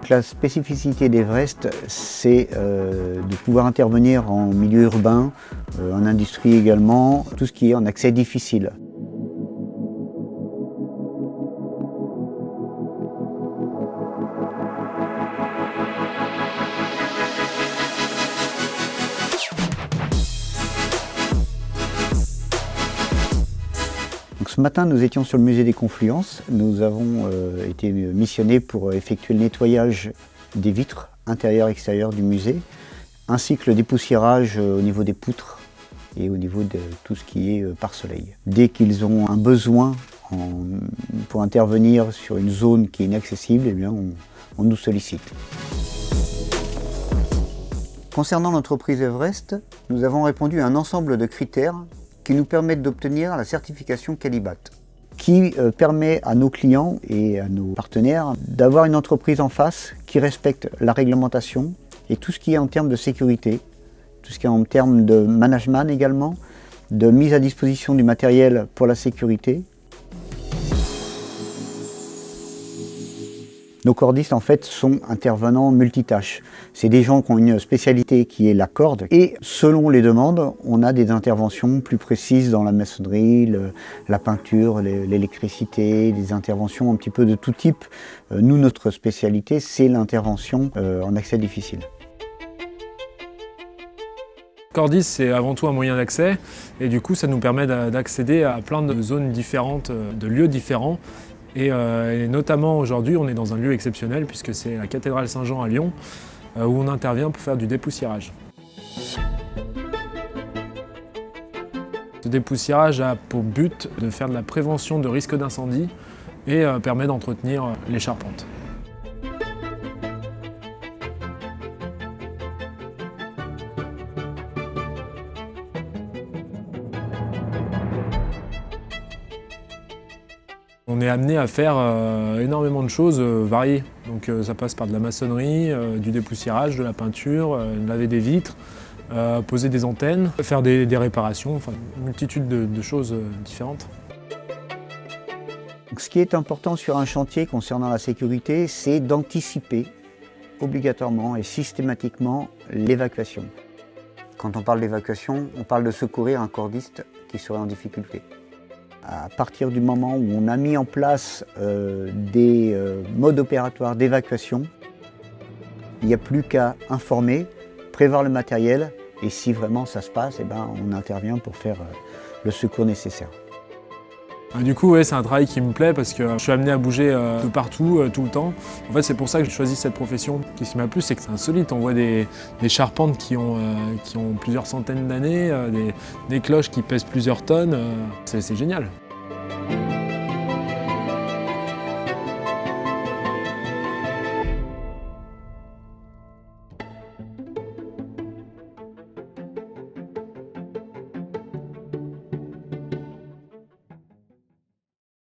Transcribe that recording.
La spécificité d'Everest, c'est de pouvoir intervenir en milieu urbain, en industrie également, tout ce qui est en accès difficile. Donc, ce matin, nous étions sur le musée des Confluences. Nous avons été missionnés pour effectuer le nettoyage des vitres intérieures et extérieures du musée, ainsi que le dépoussiérage au niveau des poutres et au niveau de tout ce qui est pare-soleil. Dès qu'ils ont un besoin pour intervenir sur une zone qui est inaccessible, eh bien, on nous sollicite. Concernant l'entreprise Everest, nous avons répondu à un ensemble de critères qui nous permettent d'obtenir la certification Qualibat, qui permet à nos clients et à nos partenaires d'avoir une entreprise en face qui respecte la réglementation et tout ce qui est en termes de sécurité, tout ce qui est en termes de management également, de mise à disposition du matériel pour la sécurité. Nos cordistes en fait sont intervenants multitâches. C'est des gens qui ont une spécialité qui est la corde et selon les demandes, on a des interventions plus précises dans la maçonnerie, la peinture, l'électricité, des interventions un petit peu de tout type. Nous, notre spécialité, c'est l'intervention en accès difficile. Cordiste, c'est avant tout un moyen d'accès et du coup ça nous permet d'accéder à plein de zones différentes, de lieux différents. Et notamment aujourd'hui, on est dans un lieu exceptionnel puisque c'est la cathédrale Saint-Jean à Lyon où on intervient pour faire du dépoussiérage. Ce dépoussiérage a pour but de faire de la prévention de risque d'incendie et permet d'entretenir les charpentes. On est amené à faire énormément de choses variées. Donc ça passe par de la maçonnerie, du dépoussiérage, de la peinture, laver des vitres, poser des antennes, faire des réparations, enfin une multitude de choses différentes. Donc, ce qui est important sur un chantier concernant la sécurité, c'est d'anticiper obligatoirement et systématiquement l'évacuation. Quand on parle d'évacuation, on parle de secourir un cordiste qui serait en difficulté. À partir du moment où on a mis en place des modes opératoires d'évacuation, il n'y a plus qu'à informer, prévoir le matériel et si vraiment ça se passe, eh ben, on intervient pour faire le secours nécessaire. Du coup, ouais, c'est un travail qui me plaît parce que je suis amené à bouger de partout, tout le temps. En fait, c'est pour ça que j'ai choisi cette profession. Ce qui m'a plu, c'est que c'est insolite. On voit des charpentes qui ont plusieurs centaines d'années, des cloches qui pèsent plusieurs tonnes. C'est génial.